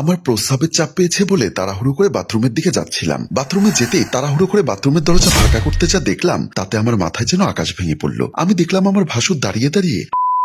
আমার প্রস্রাবের চাপ পেয়েছে বলে তাড়াহুড়ো করে বাথরুমের দিকে যাচ্ছিলাম। বাথরুমে যেতেই তাড়াহুড়ো করে বাথরুমের দরজা ফাঁকা করতে যা দেখলাম তাতে আমার মাথায় যেন আকাশ ভেঙে পড়ল। আমি দেখলাম আমার ভাসুর দাঁড়িয়ে দাঁড়িয়ে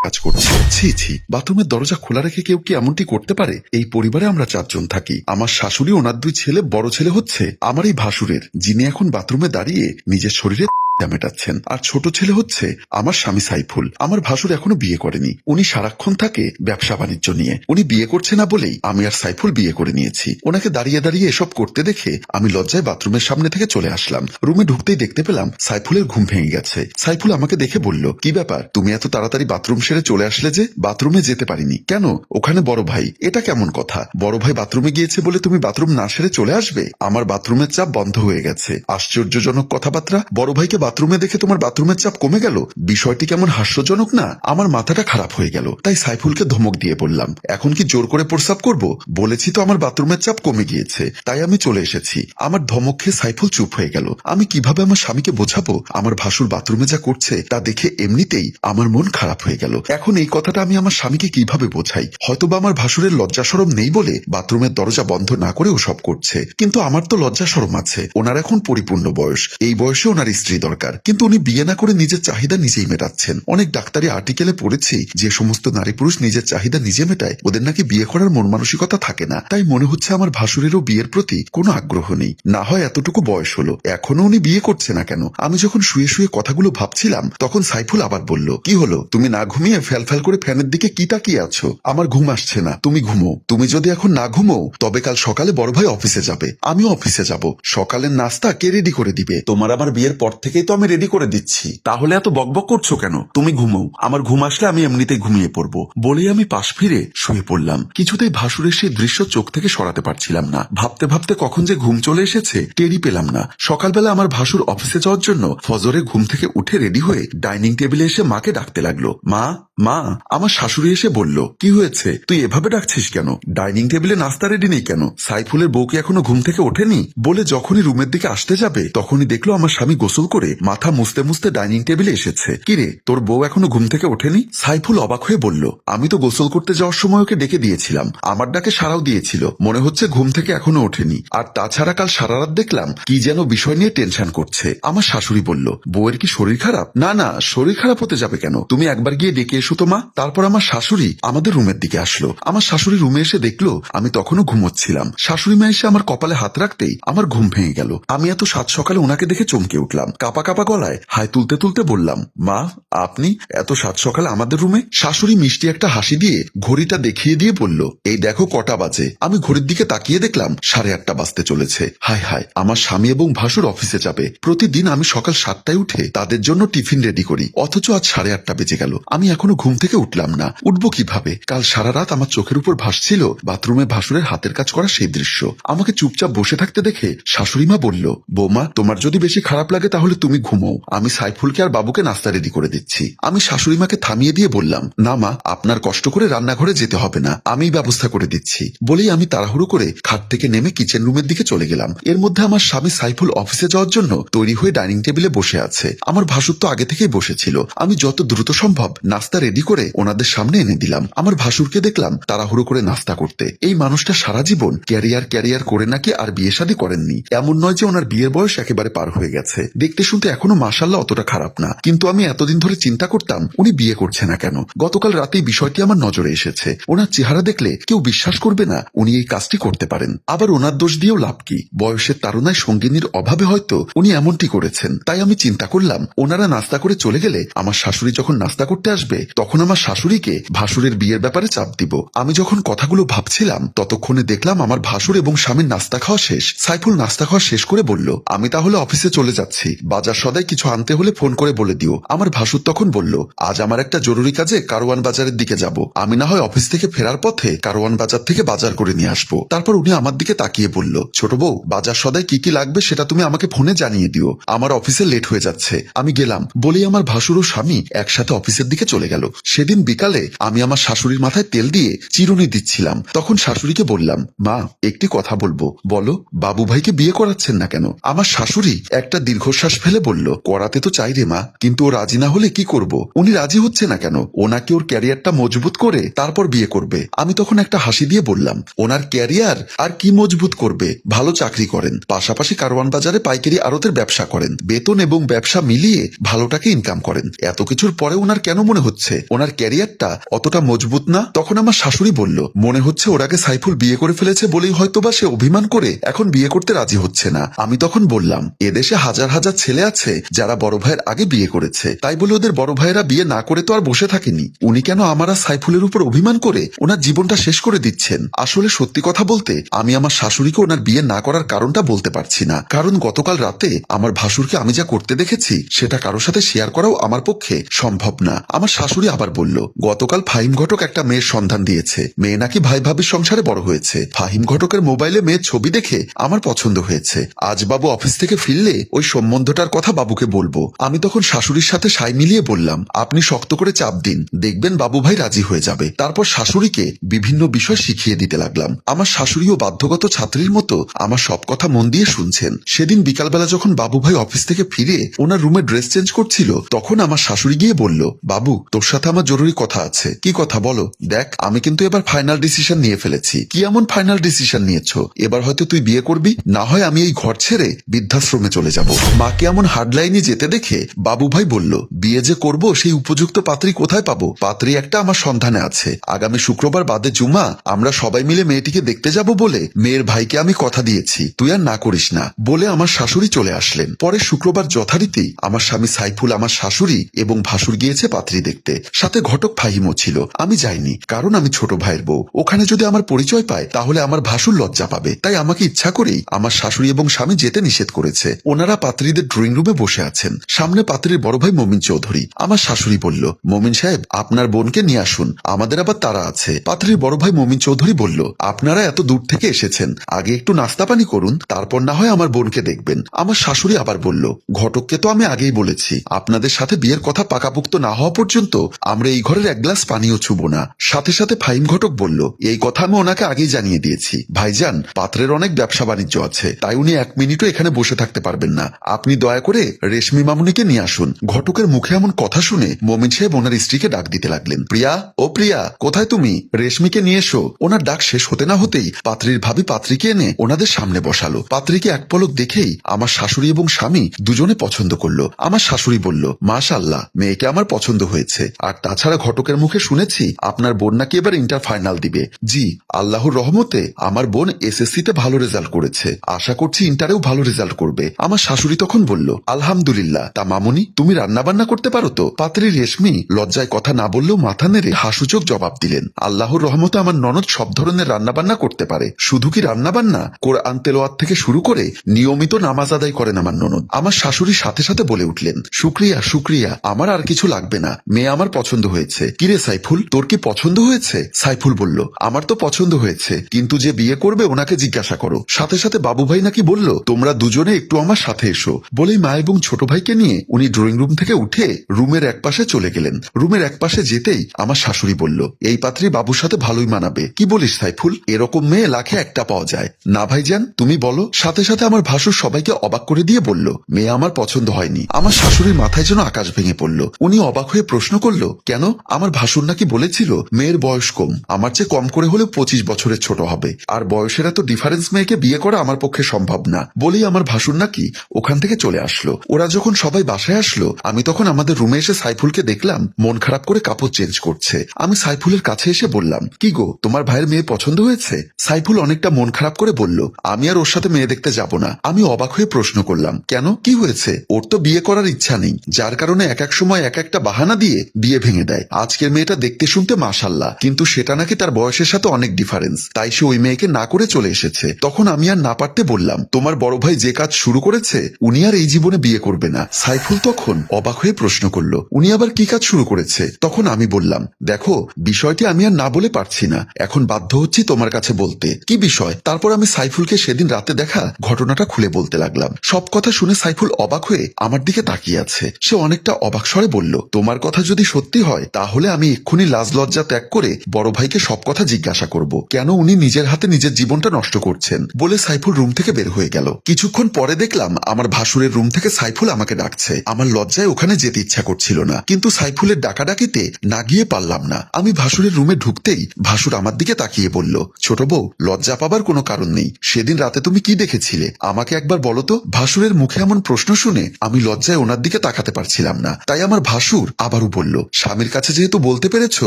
কাজ করছে। ছি ছি, বাথরুমের দরজা খোলা রেখে কেউ কি এমনটি করতে পারে? এই পরিবারে আমরা 4 জন থাকি। আমার শাশুড়ি, ওনার 2 ছেলে, বড় ছেলে হচ্ছে আমার এই ভাসুরের, যিনি এখন বাথরুমে দাঁড়িয়ে নিজের শরীরে মেটাচ্ছেন। আর ছোট ছেলে হচ্ছে আমার স্বামী সাইফুল। আমার ভাসুর এখনো বিয়ে করেনি। উনি সারাক্ষণ থাকে ব্যবসা বাণিজ্য নিয়ে। উনি বিয়ে করছে না বলেই আমি আর সাইফুল বিয়ে করে নিয়েছি। ওনাকে দাঁড়িয়ে দাঁড়িয়ে এসব করতে দেখে আমি লজ্জায় বাথরুমের সামনে থেকে চলে আসলাম। রুমে ঢুকতেই দেখতে পেলাম সাইফুলের ঘুম ভেঙে গেছে। সাইফুল আমাকে দেখে বলল, কি ব্যাপার, তুমি এত তাড়াতাড়ি বাথরুম সেরে চলে আসলে যে? বাথরুমে যেতে পারিনি কেন? ওখানে বড় ভাই। এটা কেমন কথা? বড় ভাই বাথরুমে গিয়েছে বলে তুমি বাথরুম না সেরে চলে আসবে? আমার বাথরুমের চাপ বন্ধ হয়ে গেছে। আশ্চর্যজনক কথাবার্তা। বড় ভাইকে বাথরুমে দেখে তোমার বাথরুমের চাপ কমে গেল? বিষয়টি কেমন হাস্যজনক না? আমার মাথাটা খারাপ হয়ে গেল। তাই সাইফুলকে ধমক দিয়ে বললাম, এখন কি জোর করে প্রস্রাব করব? বলেছি তো আমার বাথরুমের চাপ কমে গিয়েছে, তাই আমি চলে এসেছি। আমার ধমক খেয়ে সাইফুল চুপ হয়ে গেল। আমি কিভাবে আমার স্বামীকে বোঝাবো আমার ভাসুর বাথরুমে যা করছে তা দেখে এমনিতেই আমার মন খারাপ হয়ে গেল। এখন এই কথাটা আমি আমার স্বামীকে কিভাবে বোঝাই? হয়তোবা আমার ভাসুরের লজ্জা শরম নেই বলে বাথরুমের দরজা বন্ধ না করে ওসব করছে, কিন্তু আমার তো লজ্জা শরম আছে। ওনার এখন পরিপূর্ণ বয়স, এই বয়সে ওনার স্ত্রী দরকার, কিন্তু উনি বিয়ে না করে নিজের চাহিদা নিজেই মেটাচ্ছেন। অনেক ডাক্তারি আর্টিকেলে পড়েছি যে সমস্ত নারী পুরুষ নিজের চাহিদা নিজে মেটায় ওদের নাকি বিয়ে করার মন মানসিকতা থাকে না। তাই মনে হচ্ছে আমার ভাসুরেরও বিয়ের প্রতি কোনো আগ্রহ নেই। না হয় এতটুকু বয়স হলো, এখনো উনি বিয়ে করছে না কেন? আমি যখন শুয়ে শুয়ে কথাগুলো ভাবছিলাম তখন সাইফুল আবার বলল, কি হলো, তুমি না ঘুমিয়ে ফ্যাল ফ্যাল করে ফ্যানের দিকে কি তাকিয়ে আছো? আমার ঘুম আসছে না, তুমি ঘুমো। তুমি যদি এখন না ঘুমো তবে কাল সকালে বড় ভাই অফিসে যাবে, আমিও অফিসে যাব। সকালের নাস্তা কে রেডি করে দিবে? তোমার আমার বিয়ের পর থেকেই তো আমি রেডি করে দিচ্ছি। তাহলে এত বকবক করছো কেন? তুমি ঘুমো, আমার ঘুম আসলে আমি এমনিতেই ঘুমিয়ে পড়বো। বলেই আমি পাশ ফিরে শুয়ে পড়লাম। কিছুতেই ভাসুরের সেই দৃশ্য চোখ থেকে সরাতে পারছিলাম না। ভাবতে ভাবতে কখন যে ঘুম চলে এসেছে টেরই পেলাম না। সকালবেলা আমার ভাসুর অফিসে যাওয়ার জন্য ফজরে ঘুম থেকে উঠে রেডি হয়ে ডাইনিং টেবিলে এসে মাকে ডাকতে লাগলো, মা মা। আমার শাশুড়ি এসে বলল, কি হয়েছে, তুই এভাবে ডাকছিস কেন? ডাইনিং টেবিলে নাস্তা রেডি নেই কেন? সাইফুলের বউ কি এখনো ঘুম থেকে ওঠেনি? বলে যখনই রুমের দিকে আসতে যাবে তখনই দেখলো আমার স্বামী গোসল করে মাথা মুছতে মুছতে ডাইনিং টেবিলে এসেছে। কিরে, তোর বউ এখনো ঘুম থেকে ওঠেনি? সাইফুল অবাক হয়ে বলল, আমি তো গোসল করতে যাওয়ার সময় ওকে ডেকে দিয়েছিলাম, আমার ডাকে সাড়াও দিয়েছিল, মনে হচ্ছে ঘুম থেকে এখনো ওঠেনি। আর তাছাড়া কাল সারা রাত দেখলাম কি যেন বিষয় নিয়ে টেনশন করছে। আমার শাশুড়ি বলল, বউয়ের কি শরীর খারাপ? না না, শরীর খারাপ হতে যাবে কেন? তুমি একবার গিয়ে ডেকে এসো তো মা। তারপর আমার শাশুড়ি আমাদের রুমের দিকে আসলো। আমার শাশুড়ি রুমে এসে দেখলো আমি তখনও ঘুমোচ্ছিলাম। শাশুড়ি মা এসে আমার কপালে হাত রাখতেই আমার ঘুম ভেঙে গেল। আমি এত সাত সকালে ওনাকে দেখে চমকে উঠলাম। কাপা কাপা গলায় হাই তুলতে তুলতে বললাম, মা আপনি এত সাত সকালে আমাদের রুমে? শাশুড়ি মিষ্টি একটা হাসি দিয়ে ঘড়িটা দেখিয়ে দিয়ে বলল, এই দেখো কটা বাজে। আমি ঘড়ির দিকে তাকিয়ে দেখলাম 8:30 বাজতে চলেছে। হায় হায়, আমার স্বামী এবং ভাসুর অফিসে যাবে। প্রতিদিন আমি সকাল 7টায় উঠে তাদের জন্য টিফিন রেডি করি, অথচ আজ 8:30 বেজে গেল। আমি এখনো ঘুম থেকে উঠলাম না। উঠবো কিভাবে? কাল সারা রাত আমার চোখের উপর ভাসছিল বাথরুমে ভাসুরের হাতের কাজ করা সেই দৃশ্য। আমাকে চুপচাপ বসে থাকতে দেখে শাশুড়িমা বলল, বৌমা তোমার যদি বেশি খারাপ লাগে তাহলে তুমি ঘুমো, আমি সাইফুলকে আর বাবুকে নাস্তা রেডি করে দিচ্ছি। আমি শাশুড়িমাকে থামিয়ে দিয়ে বললাম, না মা, আপনার কষ্ট করে রান্নাঘরে যেতে হবে না, আমি ব্যবস্থা করে দিচ্ছি। বলেই আমি তাড়াহুড়ো করে খাট থেকে নেমে কিচেন রুমের দিকে চলে গেলাম। এর মধ্যে আমার স্বামী সাইফুল অফিসে যাওয়ার জন্য তৈরি হয়ে ডাইনিং টেবিলে বসে আছে। আমার ভাসুর তো আগে থেকেই বসেছিল। আমি যত দ্রুত সম্ভব নাস্তা রেডি করে ওনাদের সামনে এনে দিলাম। আমার ভাসুরকে দেখলাম তাড়াহুড়ো করে নাস্তা করতে। এই মানুষটা সারা জীবন ক্যারিয়ার করে নাকি আর বিয়ে শাদী করেননি। এমন নয় যে ওনার বিয়ের বয়স একেবারে পার হয়ে গেছে। দেখতে শুনতে এখনো মাশাআল্লাহ অতটা খারাপ না, কিন্তু আমি এতদিন ধরে চিন্তা করতাম উনি বিয়ে করছে না কেন। গতকাল রাতেই বিষয়টি আমার নজরে এসেছে। ওনার চেহারা দেখলে কেউ বিশ্বাস করবে না উনি এই কাজটি করতে পারেন। আবার ওনার দোষ দিয়েও লাভ কি? বয়সের তাড়নায় সঙ্গিনীর অভাবে হয়তো উনি এমনটি করেছেন। তাই আমি চিন্তা করলাম ওনারা নাস্তা করে চলে গেলে আমার শাশুড়ি যখন নাস্তা করতে আসবে তখন আমার শাশুড়িকে ভাসুরের বিয়ের ব্যাপারে চাপ দিব। আমি যখন কথাগুলো ভাবছিলাম ততক্ষণে দেখলাম আমার ভাসুর এবং স্বামীর নাস্তা খাওয়া শেষ। সাইফুল নাস্তা খাওয়া শেষ করে বলল, আমি তাহলে অফিসে চলে যাচ্ছি, বাজার সদাই কিছু আনতে হলে ফোন করে বলে দিও। আমার ভাসুর তখন বলল, আজ আমার একটা জরুরি কাজে কারওয়ান বাজারের দিকে যাব, আমি না হয় অফিস থেকে ফেরার পথে কারওয়ান বাজার থেকে বাজার করে নিয়ে আসবো। তারপর উনি আমার দিকে তাকিয়ে বলল, ছোট বউ, বাজার সদাই কি কি লাগবে সেটা তুমি আমাকে ফোনে জানিয়ে দিও, আমার অফিসে লেট হয়ে যাচ্ছে। আমি গেলাম। বলেই আমার ভাসুর ও স্বামী একসাথে অফিসের দিকে চলে গেল। সেদিন বিকালে আমি আমার শাশুড়ির মাথায় তেল দিয়ে চিরুনি দিচ্ছিলাম। তখন শাশুড়িকে বললাম, মা একটি কথা বলবো। বলো। বাবু ভাইকে বিয়ে করাচ্ছেন না কেন? আমার শাশুড়ি একটা দীর্ঘশ্বাস ফেলে ফেলে বলল, করাতে তো চাই রে মা, কিন্তু ও রাজি না হলে কি করব? উনি রাজি হচ্ছে না কেন? ওনাকে ওর ক্যারিয়ারটা মজবুত করে তারপর বিয়ে করবে। আমি তখন একটা হাসি দিয়ে বললাম, ওনার ক্যারিয়ার আর কি মজবুত করবে? ভালো চাকরি করেন, পাশাপাশি কারওয়ান বাজারে পাইকারি আড়তের ব্যবসা করেন, বেতন এবং ব্যবসা মিলিয়ে ভালো টাকা ইনকাম করেন। এত কিছুর পরে ওনার কেন মনে হচ্ছে ওনার ক্যারিয়ারটা অতটা মজবুত না? তখন আমার শাশুড়ি বলল, মনে হচ্ছে ওর আগে সাইফুল বিয়ে করে ফেলেছে বলেই হয়তোবা সে অভিমান করে এখন বিয়ে করতে রাজি হচ্ছে না। আমি তখন বললাম, এদেশে হাজার হাজার ছেলে আছে যারা বড় ভাইয়ের আগে বিয়ে করেছে, তাই বলে ওদের বড় ভাইয়েরা বিয়ে না করে তো আর বসে থাকেনি। উনি কেন আমার আর সাইফুলের উপর অভিমান করে ওনার জীবনটা শেষ করে দিচ্ছেন? আসলে সত্যি কথা বলতে আমি আমার শাশুড়িকে ওনার বিয়ে না করার কারণটা বলতে পারছি না, কারণ গতকাল রাতে আমার ভাসুরকে আমি যা করতে দেখেছি সেটা কারোর সাথে শেয়ার করাও আমার পক্ষে সম্ভব না। আমার শাশুড়ি আবার বলল, গতকাল ফাহিম ঘটক একটা মেয়ের সন্ধান দিয়েছে, মেয়ে নাকি ভাই ভাবির সংসারে বড় হয়েছে। ফাহিম ঘটকের মোবাইলে মেয়ের ছবি দেখে আমার পছন্দ হয়েছে। আজ বাবু অফিস থেকে ফিরলে ওই সম্বন্ধটার কথা বাবুকে বলবো। আমি তখন শাশুড়ির সাথে সাই মিলিয়ে বললাম, আপনি শক্ত করে চাপ দিন, দেখবেন বাবু ভাই রাজি হয়ে যাবে। তারপর শাশুড়িকে বিভিন্ন বিষয় শিখিয়ে দিতে লাগলাম। আমার শাশুড়িও বাধ্যগত ছাত্রীর মতো আমার সব কথা মন দিয়ে শুনছেন। সেদিন বিকালবেলা যখন বাবু ভাই অফিস থেকে ফিরে ওনার রুমে ড্রেস চেঞ্জ করছিল, তখন আমার শাশুড়ি গিয়ে বলল, বাবু তোর সাথে আমার জরুরি কথা আছে। কি কথা বলো? দেখ, আমি কিন্তু এবার ফাইনাল ডিসিশন নিয়ে ফেলেছি। কি এমন ফাইনাল ডিসিশন নিয়েছো? এবার হয়তো তুই বিয়ে করবি, না হয় আমি এই ঘর ছেড়ে বৃদ্ধাশ্রমে চলে যাব। মাকে এমন হার্ডলাইনে যেতে দেখে বাবু ভাই বলল, বিয়ে যে করব সেই উপযুক্ত পাত্রী কোথায় পাবো? পাত্রী একটা আমার সন্ধানে আছে। আগামী শুক্রবার বাদে জুমা আমরা সবাই মিলে মেয়েটিকে দেখতে যাব বলে মেয়ের ভাইকে আমি কথা দিয়েছি, তুই আর না করিস না বলে আমার শাশুড়ি চলে আসলেন। পরে শুক্রবার যথারীতি আমার স্বামী সাইফুল, আমার শাশুড়ি এবং ভাসুর গিয়েছে পাত্রী দেখতে। সাথে ঘটক ফাহিমও ছিল। আমি যাইনি, কারণ আমি ছোট ভাইয়ের বউ। ওখানে যদি আমার পরিচয় পায় তাহলে আমার ভাসুর লজ্জা পাবে, তাই আমাকে ইচ্ছা করেই আমার শাশুড়ি এবং স্বামী যেতে নিষেধ করেছে। ওনারা পাত্রীদের ড্রয়িং রুমে বসে আছেন। সামনে পাত্রীর বড় ভাই মমিন চৌধুরী। আমার শাশুড়ি বলল, মমিন সাহেব আপনার বোনকে নিয়ে আসুন, আমাদের আবার তারা আছে। পাত্রীর বড় ভাই মমিন চৌধুরী বলল, আপনারা এত দূর থেকে এসেছেন, আগে একটু নাস্তা পানি করুন, তারপর না হয় আমার বোনকে দেখবেন। আমার শাশুড়ি আবার বলল, ঘটককে তো আমি আগেই বলেছি আপনাদের সাথে বিয়ের কথা পাকাপুক্ত না হওয়া পর্যন্ত আমরা এই ঘরের এক গ্লাস পানিও ছুবো না। সাথে সাথে ফাহিম ঘটক বলল, এই কথা আমি ওনাকে আগেই জানিয়ে দিয়েছি ভাইজান, পাত্রের অনেক ব্যবসা বাণিজ্য আছে, তাই উনি এক মিনিটও এখানে বসে থাকতে পারবেন না। আপনি দয়া করে রেশমি মামুনিকে নিয়ে আসুন। ঘটকের মুখে এমন কথা শুনে মমিন সাহেব ওনার স্ত্রীকে ডাক দিতে লাগলেন, প্রিয়া, ও প্রিয়া, কোথায় তুমি? রেশমিকে নিয়ে এসো। ওনার ডাক শেষ হতে না হতেই পাত্রীর ভাবি পাত্রীকে এনে ওনাদের সামনে বসালো। পাত্রীকে এক পলক দেখেই আমার শাশুড়ি এবং স্বামী দুজনে পছন্দ করলো। আমার শাশুড়ি বলল, মাশাআল্লাহ, মেয়েকে আমার পছন্দ হয়েছে। আর তাছাড়া ঘটকের মুখে শুনেছি আপনার বোন নাকি এবার ইন্টার ফাইনাল দিবে। জি, আল্লাহর রহমতে আমার বোন এসএসসি তে ভালো রেজাল্ট করেছে, আশা করছি ইন্টারেও ভালো রেজাল্ট করবে। আমার শাশুড়ি তখন বলল, আলহামদুলিল্লাহ। তা মামুনি, তুমি রান্না বান্না করতে পারো তো? পাত্রী রেশমি লজ্জায় কথা না বললেও মাথা নেড়ে হাসুচোখ জবাব দিলেন, আল্লাহর রহমতে আমার ননদ সব ধরনের রান্না বান্না করতে পারে। শুধু কি রান্না বান্না, কোরআন তেলাওয়াত থেকে শুরু করে নিয়মিত নামাজ আদায় করেন আমার ননদ। আমার শাশুড়ি সাথে সাথে বলে উঠলেন, শুক্রিয়া শুক্রিয়া, আমার আর কিছু লাগবে না, মেয়ে আমার পছন্দ হয়েছে। কিরে সাইফুল, তোর কি পছন্দ হয়েছে? সাইফুল বলল, আমার তো পছন্দ হয়েছে, কিন্তু যে বিয়ে করবে ওনাকে জিজ্ঞাসা করো। সাথে সাথে বাবু ভাই নাকি বলল, তোমরা দুজনে একটু আমার সাথে এসো। বলেই মা এবং ছোট ভাইকে নিয়ে উনি ড্রয়িং রুম থেকে উঠে রুমের এক পাশে চলে গেলেন। রুমের এক পাশে যেতেই আমার শাশুড়ি বলল, এই পাত্রী বাবুর সাথে ভালোই মানাবে। কি বলিস সাইফুল, এরকম মেয়ে লাখে একটা পাওয়া যায়। না ভাইজান, তুমি বলো। সাথে সাথে আমার ভাসুর সবাইকে অবাক করে দিয়ে বলল, মেয়ে আমার পছন্দ হয়নি। আমার শাশুড়ির মাথায় যেন আকাশ ভেঙে পড়ল। উনি অবাক হয়ে প্রশ্ন করল, কেন? আমার ভাসুর নাকি বলেছিল মেয়ের বয়স কম, আমার চেয়ে কম করে হলেও 25 বছরের ছোট হবে, আর বয়সের এত ডিফারেন্স মেয়েকে বিয়ে করা আমার পক্ষে সম্ভব না। বলেই আমার ভাসুর নাকি ওখান থেকে চলে আসলো। ওরা যখন সবাই বাসায় আসলো, আমি তখন আমাদের রুমে এসে সাইফুলকে দেখলাম মন খারাপ করে কাপড় চেঞ্জ করছে। আমি সাইফুলের কাছে এসে বললাম, কি গো, তোমার ভাইয়ের মেয়ে পছন্দ হয়েছে? সাইফুল অনেকটা মন খারাপ করে বলল, আমি আর ওর সাথে মেয়ে দেখতে যাব না। আমি অবাক হয়ে প্রশ্ন করলাম, কেন, কি হয়েছে? ওর তো বিয়ে করার ইচ্ছা নেই, যার কারণে এক এক সময় এক একটা বাহানা দিয়ে বিয়ে ভেঙে দেয়। আজকের মেয়েটা দেখতে শুনতে মাশাআল্লাহ, কিন্তু সেটা নাকি তার বয়সের সাথে অনেক ডিফারেন্স, তাই সে ওই মেয়েকে না করে চলে এসেছে। তখন আমি আর না পারতে বললাম, তোমার বড় ভাই যে কাজ শুরু করেছে উনি আর এই জীবনে বিয়ে করবে না। সাইফুল তখন অবাক হয়ে প্রশ্ন করল, উনি আবার কি কাজ শুরু করেছে? তখন আমি বললাম, দেখো, বিষয়টি আমি আর না বলে পারছি না, এখন বাধ্য হচ্ছি তোমার কাছে বলতে। কি বিষয়? তারপর আমি সাইফুলকে সেদিন রাতে দেখা ঘটনাটা খুলে বলতে লাগলাম। সব কথা শুনে সাইফুল অবাক হয়ে আমার দিকে তাকিয়ে আছে। সে অনেকটা অবাক স্বরে বলল, তোমার কথা যদি সত্যি হয় তাহলে আমি এক্ষুনি লাজ লজ্জা ত্যাগ করে বড় ভাইকে সব কথা জিজ্ঞাসা করব, কেন উনি নিজের হাতে নিজের জীবনটা নষ্ট করছেন। বলে সাইফুল রুম থেকে বের হয়ে গেল। কিছুক্ষণ পরে দেখলাম আমার ভাসুরের রুম থেকে সাইফুল আমাকে ডাকছে। আমার লজ্জায় ওখানে যেতে ইচ্ছা করছিল না, কিন্তু সাইফুলের ডাকাডাকিতে না গিয়ে পারলাম না। আমি ভাসুরের রুমে ঢুকতেই ভাসুর আমার দিকে তাকিয়ে বলল, ছোট বউ, লজ্জা পাবার কোনো কারণ নেই। সেদিন রাতে তুমি কি দেখেছিলে আমাকে একবার বলো তো। ভাসুরের মুখে এমন প্রশ্ন শুনে আমি লজ্জায় ওনার দিকে তাকাতে পারছিলাম না। তাই আমার ভাসুর আবারও বলল, স্বামীর কাছে যেহেতু বলতে পেরেছো,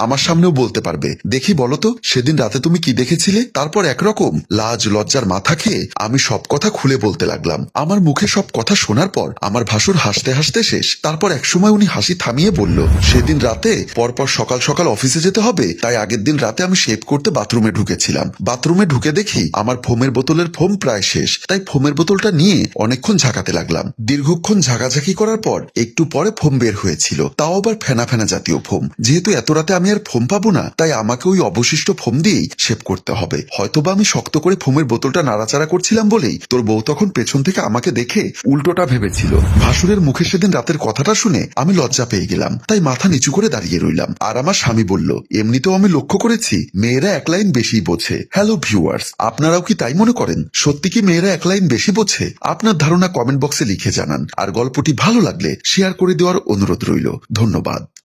আমার সামনেও বলতে পারবে। দেখি বলো তো, সেদিন রাতে তুমি কি দেখেছিলে। তারপর একরকম লাজ লজ্জার মাথা খেয়ে আমি সব কথা খুলে বলতে লাগলাম। আমার মুখে সব কথা শোনার পর আমার ভাসুর হাসতে হাসতে শেষ। তারপর একসময় উনি হাসি থামিয়ে বলল, সেদিন রাতে পরপর সকাল সকাল অফিসে যেতে হবে, তাই আগের দিন রাতে আমি শেভ করতে বাথরুমে ঢুকেছিলাম। বাথরুমে ঢুকে দেখি আমার ফোমের বোতলের ফোম প্রায় শেষ, তাই ফোমের বোতলটা নিয়ে অনেকক্ষণ ঝাঁকাতে লাগলাম। দীর্ঘক্ষণ ঝাঁকাঝাঁকি করার পর একটু পরে ফোম বের হয়েছিল, তাও আবার ফেনা ফেনা জাতীয় ফোম। যেহেতু এত রাতে আমি আর ফোম পাবো না, তাই আমাকে ওই অবশিষ্ট ফোম দিয়েই শেভ করতে হবে। হয়তোবা আমি শক্ত করে ফোমের বোতলটা নাড়াচাড়া করছিলাম বলেই তোর বউ তখন পেছন থেকে আমাকে দেখে উল্টোটা ভেবেছিল। ভাসুরের মুখে সেদিন রাতের কথাটা শুনে আমি লজ্জা পেয়ে গেলাম, তাই মাথা নিচু করে দাঁড়িয়ে রইলাম। আর আমার স্বামী বলল, এমনিতেও আমি লক্ষ্য করেছি মেয়েরা এক লাইন বেশি বোঝে। হ্যালো ভিউয়ার্স, আপনারাও কি তাই মনে করেন? সত্যি কি মেয়েরা এক লাইন বেশি বোঝে? আপনার ধারণা কমেন্ট বক্সে লিখে জানান। আর গল্পটি ভালো লাগলে শেয়ার করে দেওয়ার অনুরোধ রইল। ধন্যবাদ।